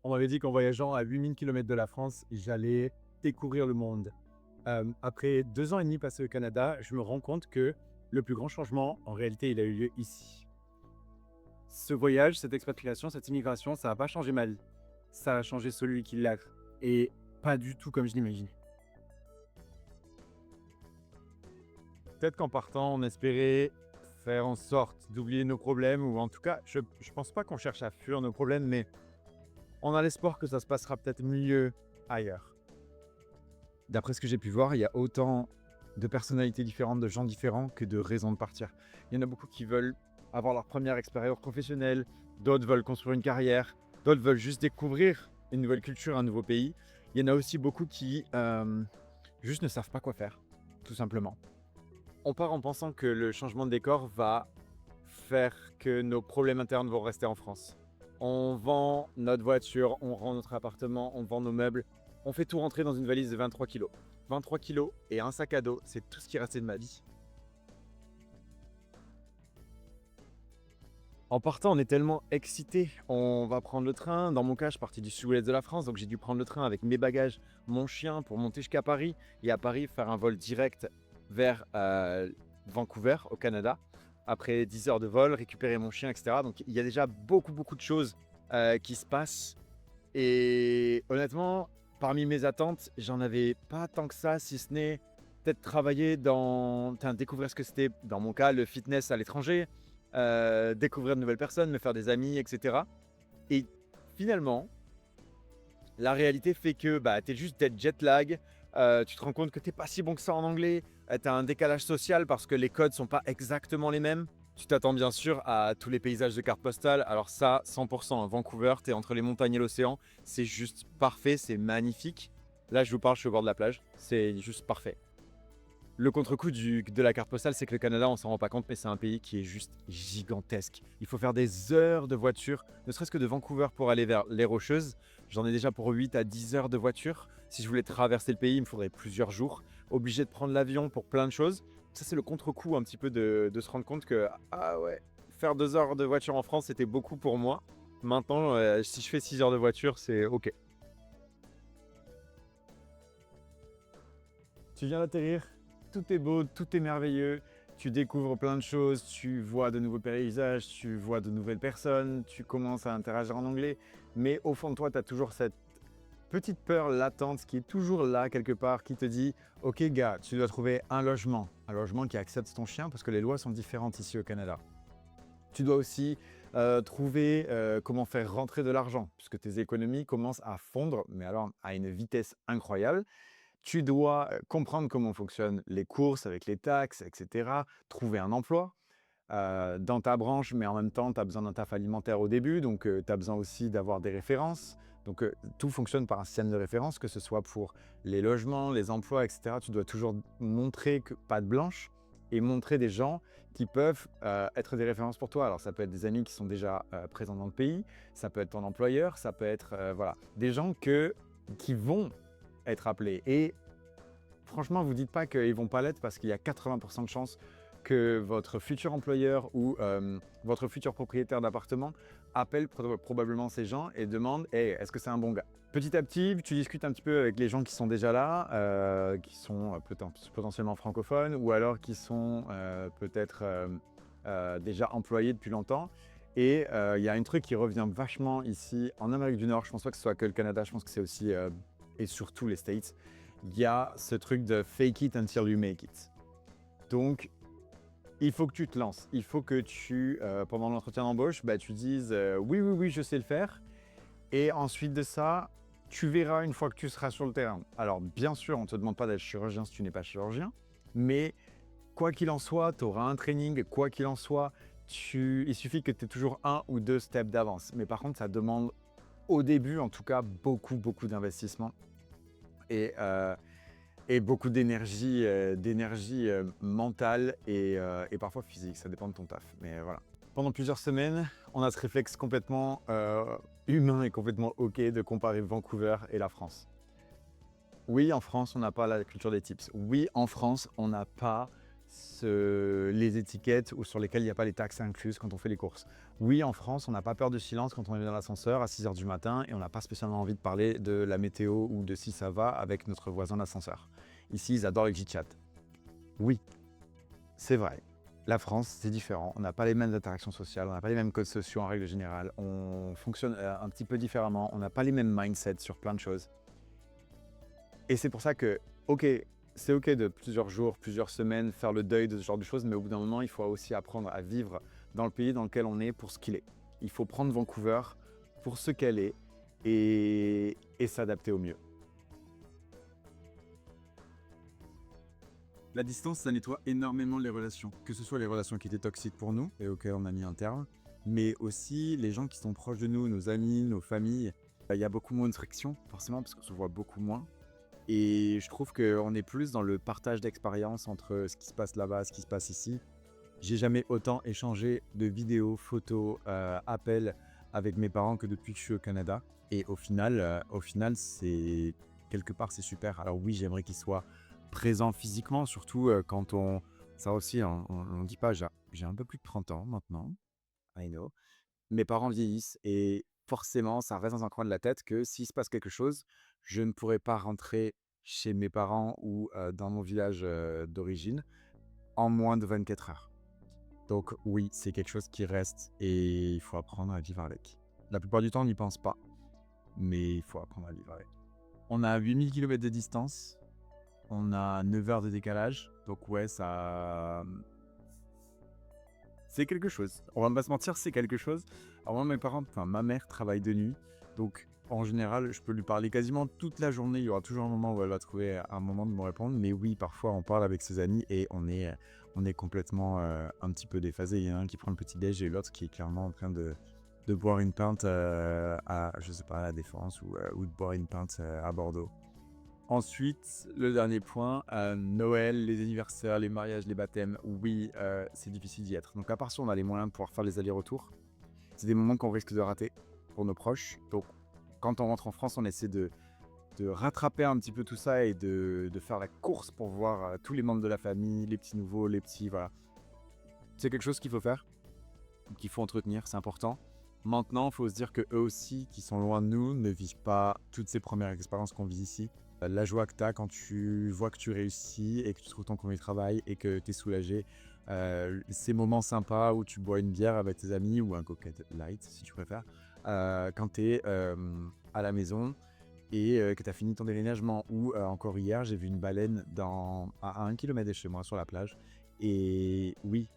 On m'avait dit qu'en voyageant à 8000 km de la France, j'allais découvrir le monde. Après 2 ans et demi passés au Canada, je me rends compte que le plus grand changement, en réalité, il a eu lieu ici. Ce voyage, cette expatriation, cette immigration, ça n'a pas changé ma vie. Ça a changé celui qui l'a et pas du tout comme je l'imaginais. Peut-être qu'en partant, on espérait faire en sorte d'oublier nos problèmes ou en tout cas, je pense pas qu'on cherche à fuir nos problèmes, mais on a l'espoir que ça se passera peut-être mieux ailleurs. D'après ce que j'ai pu voir, il y a autant de personnalités différentes, de gens différents que de raisons de partir. Il y en a beaucoup qui veulent avoir leur première expérience professionnelle, d'autres veulent construire une carrière, d'autres veulent juste découvrir une nouvelle culture, un nouveau pays. Il y en a aussi beaucoup qui juste ne savent pas quoi faire, tout simplement. On part en pensant que le changement de décor va faire que nos problèmes internes vont rester en France. On vend notre voiture, on rend notre appartement, on vend nos meubles. On fait tout rentrer dans une valise de 23 kilos. 23 kilos et un sac à dos, c'est tout ce qui restait de ma vie. En partant, on est tellement excité. On va prendre le train. Dans mon cas, je suis parti du sud-ouest de la France, donc j'ai dû prendre le train avec mes bagages, mon chien pour monter jusqu'à Paris. Et à Paris, faire un vol direct vers Vancouver, au Canada. Après 10 heures de vol, récupérer mon chien, etc. Donc il y a déjà beaucoup de choses qui se passent. Et honnêtement, parmi mes attentes, j'en avais pas tant que ça, si ce n'est peut-être travailler découvrir ce que c'était, dans mon cas, le fitness à l'étranger, découvrir de nouvelles personnes, me faire des amis, etc. Et finalement, la réalité fait que t'es juste d'être jet lag, tu te rends compte que t'es pas si bon que ça en anglais, tu as un décalage social parce que les codes sont pas exactement les mêmes. Tu t'attends bien sûr à tous les paysages de carte postale. Alors ça, 100%, hein, Vancouver, tu es entre les montagnes et l'océan. C'est juste parfait, c'est magnifique. Là, je vous parle, je suis au bord de la plage. C'est juste parfait. Le contre-coup de la carte postale, c'est que le Canada, on s'en rend pas compte, mais c'est un pays qui est juste gigantesque. Il faut faire des heures de voiture, ne serait-ce que de Vancouver pour aller vers les Rocheuses. J'en ai déjà pour 8 à 10 heures de voiture. Si je voulais traverser le pays, il me faudrait plusieurs jours. Obligé de prendre l'avion pour plein de choses. Ça, c'est le contre-coup un petit peu de se rendre compte que, ah ouais, faire 2 heures de voiture en France, c'était beaucoup pour moi. Maintenant, si je fais 6 heures de voiture, c'est OK. Tu viens d'atterrir, tout est beau, tout est merveilleux, tu découvres plein de choses, tu vois de nouveaux paysages, tu vois de nouvelles personnes, tu commences à interagir en anglais, mais au fond de toi, tu as toujours cette petite peur latente qui est toujours là quelque part, qui te dit « Ok gars, tu dois trouver un logement qui accepte ton chien parce que les lois sont différentes ici au Canada. » Tu dois aussi trouver comment faire rentrer de l'argent puisque tes économies commencent à fondre, mais alors à une vitesse incroyable. Tu dois comprendre comment fonctionnent les courses avec les taxes, et cetera. Trouver un emploi dans ta branche, mais en même temps, tu as besoin d'un taf alimentaire au début, donc tu as besoin aussi d'avoir des références. Donc tout fonctionne par un système de référence, que ce soit pour les logements, les emplois, et cetera. Tu dois toujours montrer que patte blanche et montrer des gens qui peuvent être des références pour toi. Alors ça peut être des amis qui sont déjà présents dans le pays, ça peut être ton employeur, ça peut être voilà, des gens qui vont être appelés. Et franchement, vous dites pas qu'ils vont pas l'être parce qu'il y a 80% de chances que votre futur employeur ou votre futur propriétaire d'appartement appelle probablement ces gens et demande hey, est-ce que c'est un bon gars. Petit à petit, tu discutes un petit peu avec les gens qui sont déjà là, qui sont potentiellement francophones ou alors qui sont peut-être déjà employés depuis longtemps. Et il y a un truc qui revient vachement ici en Amérique du Nord. Je pense pas que ce soit que le Canada, je pense que c'est aussi et surtout les States. Il y a ce truc de fake it until you make it. Donc, il faut que tu te lances. Il faut que pendant l'entretien d'embauche, tu dises oui, je sais le faire. Et ensuite de ça, tu verras une fois que tu seras sur le terrain. Alors, bien sûr, on ne te demande pas d'être chirurgien si tu n'es pas chirurgien, mais quoi qu'il en soit, tu auras un training. Quoi qu'il en soit, il suffit que tu aies toujours un ou deux steps d'avance. Mais par contre, ça demande au début, en tout cas, beaucoup d'investissement. Et beaucoup d'énergie mentale et parfois physique, ça dépend de ton taf. Mais voilà. Pendant plusieurs semaines, on a ce réflexe complètement humain et complètement OK de comparer Vancouver et la France. Oui, en France, on n'a pas la culture des tips. Oui, en France, on n'a pas les étiquettes ou sur lesquelles il n'y a pas les taxes incluses quand on fait les courses. Oui, en France, on n'a pas peur du silence quand on est dans l'ascenseur à 6 h du matin et on n'a pas spécialement envie de parler de la météo ou de si ça va avec notre voisin d'ascenseur. Ici, ils adorent les chit-chats. Oui, c'est vrai. La France, c'est différent. On n'a pas les mêmes interactions sociales, on n'a pas les mêmes codes sociaux en règle générale. On fonctionne un petit peu différemment. On n'a pas les mêmes mindsets sur plein de choses. Et c'est pour ça que, ok, c'est ok de plusieurs jours, plusieurs semaines, faire le deuil de ce genre de choses, mais au bout d'un moment, il faut aussi apprendre à vivre dans le pays dans lequel on est pour ce qu'il est. Il faut prendre Vancouver pour ce qu'elle est et s'adapter au mieux. La distance, ça nettoie énormément les relations. Que ce soit les relations qui étaient toxiques pour nous et auxquelles on a mis un terme, mais aussi les gens qui sont proches de nous, nos amis, nos familles. Il y a beaucoup moins de friction, forcément, parce qu'on se voit beaucoup moins. Et je trouve qu'on est plus dans le partage d'expériences entre ce qui se passe là-bas, ce qui se passe ici. J'ai jamais autant échangé de vidéos, photos, appels avec mes parents que depuis que je suis au Canada. Et au final, c'est quelque part c'est super. Alors oui, j'aimerais qu'ils soient présents physiquement, surtout quand on. Ça aussi, on dit pas. J'ai un peu plus de 30 ans maintenant. I know. Mes parents vieillissent et forcément, ça reste dans un coin de la tête que s'il se passe quelque chose, je ne pourrai pas rentrer chez mes parents ou dans mon village d'origine en moins de 24 heures. Donc oui, c'est quelque chose qui reste et il faut apprendre à vivre avec. La plupart du temps, on n'y pense pas, mais il faut apprendre à vivre avec. On a 8000 km de distance, on a 9 heures de décalage, donc ouais, ça... C'est quelque chose. On va pas se mentir, c'est quelque chose. Alors moi, mes parents, enfin ma mère travaille de nuit, donc en général, je peux lui parler quasiment toute la journée. Il y aura toujours un moment où elle va trouver un moment de me répondre. Mais oui, parfois, on parle avec ses amis et on est complètement un petit peu déphasé. Il y en a un qui prend le petit-déj et l'autre qui est clairement en train de boire une pinte à, je sais pas, à la Défense ou de boire une pinte à Bordeaux. Ensuite, le dernier point, Noël, les anniversaires, les mariages, les baptêmes, oui, c'est difficile d'y être. Donc à part si on a les moyens de pouvoir faire les allers-retours, c'est des moments qu'on risque de rater pour nos proches. Donc quand on rentre en France, on essaie de rattraper un petit peu tout ça et de faire la course pour voir tous les membres de la famille, les petits nouveaux, les petits, voilà. C'est quelque chose qu'il faut faire, qu'il faut entretenir, c'est important. Maintenant, il faut se dire que eux aussi, qui sont loin de nous, ne vivent pas toutes ces premières expériences qu'on vit ici. La joie que tu as quand tu vois que tu réussis et que tu trouves ton premier travail et que tu es soulagé. Ces moments sympas où tu bois une bière avec tes amis ou un cocktail light si tu préfères. Quand tu es à la maison et que tu as fini ton déménagement. Ou encore hier, j'ai vu une baleine à 1 km de chez moi sur la plage. Et oui,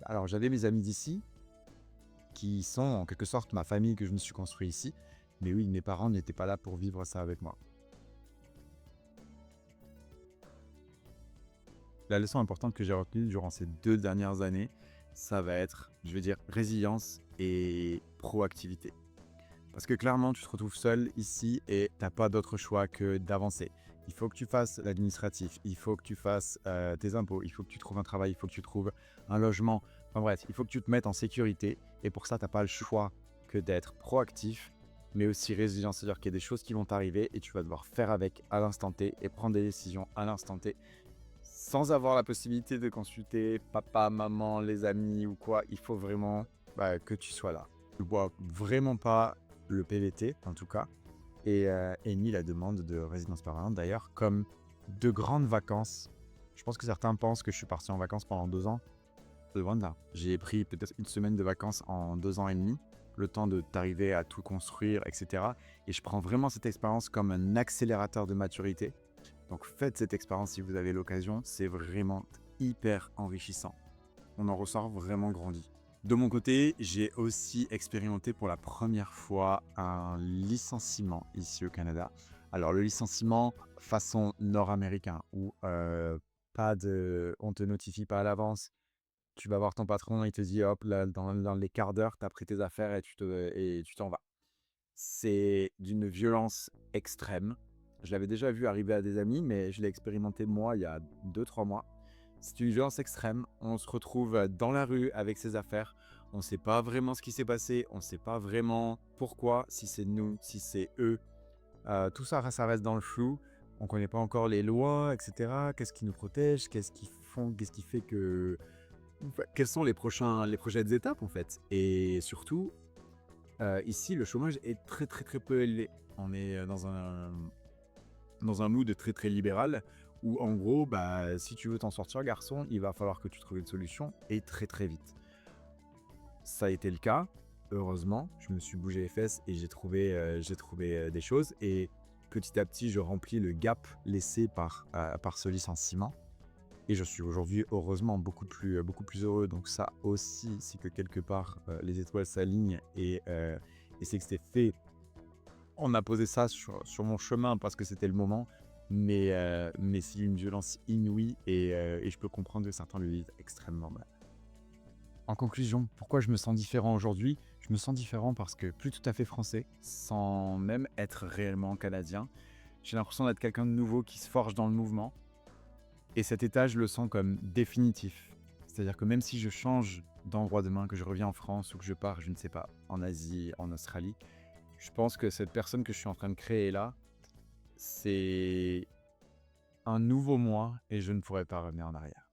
alors j'avais mes amis d'ici qui sont en quelque sorte ma famille que je me suis construit ici. Mais oui, mes parents n'étaient pas là pour vivre ça avec moi. La leçon importante que j'ai retenue durant ces 2 dernières années, ça va être, je vais dire, résilience et proactivité. Parce que clairement, tu te retrouves seul ici et tu n'as pas d'autre choix que d'avancer. Il faut que tu fasses l'administratif, il faut que tu fasses tes impôts, il faut que tu trouves un travail, il faut que tu trouves un logement. Enfin bref, il faut que tu te mettes en sécurité. Et pour ça, tu n'as pas le choix que d'être proactif, mais aussi résilient. C'est-à-dire qu'il y a des choses qui vont t'arriver et tu vas devoir faire avec à l'instant T et prendre des décisions à l'instant T sans avoir la possibilité de consulter papa, maman, les amis ou quoi. Il faut vraiment que tu sois là. Je ne vois vraiment pas le PVT en tout cas et ni la demande de résidence permanente d'ailleurs comme de grandes vacances. Je pense que certains pensent que je suis parti en vacances pendant 2 ans. C'est loin de là. J'ai pris peut-être une semaine de vacances en 2 ans et demi, le temps de t'arriver à tout construire, etc. Et je prends vraiment cette expérience comme un accélérateur de maturité. Donc faites cette expérience si vous avez l'occasion, c'est vraiment hyper enrichissant. On en ressort vraiment grandi. De mon côté, j'ai aussi expérimenté pour la première fois un licenciement ici au Canada. Alors le licenciement façon nord-américain où on te notifie pas à l'avance. Tu vas voir ton patron, il te dit hop, là, dans les quarts d'heure, tu as pris tes affaires et tu t'en vas. C'est d'une violence extrême. Je l'avais déjà vu arriver à des amis, mais je l'ai expérimenté moi il y a 2-3 mois. C'est une violence extrême. On se retrouve dans la rue avec ses affaires. On ne sait pas vraiment ce qui s'est passé. On ne sait pas vraiment pourquoi, si c'est nous, si c'est eux. Tout ça, ça reste dans le flou. On ne connaît pas encore les lois, etc. Qu'est-ce qui nous protège? Qu'est-ce qu'il fond? Qu'est-ce qui fait que enfin, quelles sont les prochaines étapes en fait? Et surtout, ici le chômage est très, très, très peu élevé. On est, dans un mood très, très libéral où en gros, bah, si tu veux t'en sortir garçon, il va falloir que tu trouves une solution et très, très vite. Ça a été le cas, heureusement. Je me suis bougé les fesses et j'ai trouvé des choses et petit à petit, je remplis le gap laissé par ce licenciement et je suis aujourd'hui heureusement beaucoup plus heureux. Donc ça aussi, c'est que quelque part, les étoiles s'alignent et c'est que c'était fait. On a posé ça sur mon chemin parce que c'était le moment, mais c'est une violence inouïe et je peux comprendre que certains le vivent extrêmement mal. En conclusion, pourquoi je me sens différent aujourd'hui? Je me sens différent parce que plus tout à fait français, sans même être réellement canadien. J'ai l'impression d'être quelqu'un de nouveau qui se forge dans le mouvement. Et cet état, je le sens comme définitif. C'est-à-dire que même si je change d'endroit demain, que je reviens en France ou que je pars, je ne sais pas, en Asie, en Australie, je pense que cette personne que je suis en train de créer là, c'est un nouveau moi et je ne pourrais pas revenir en arrière.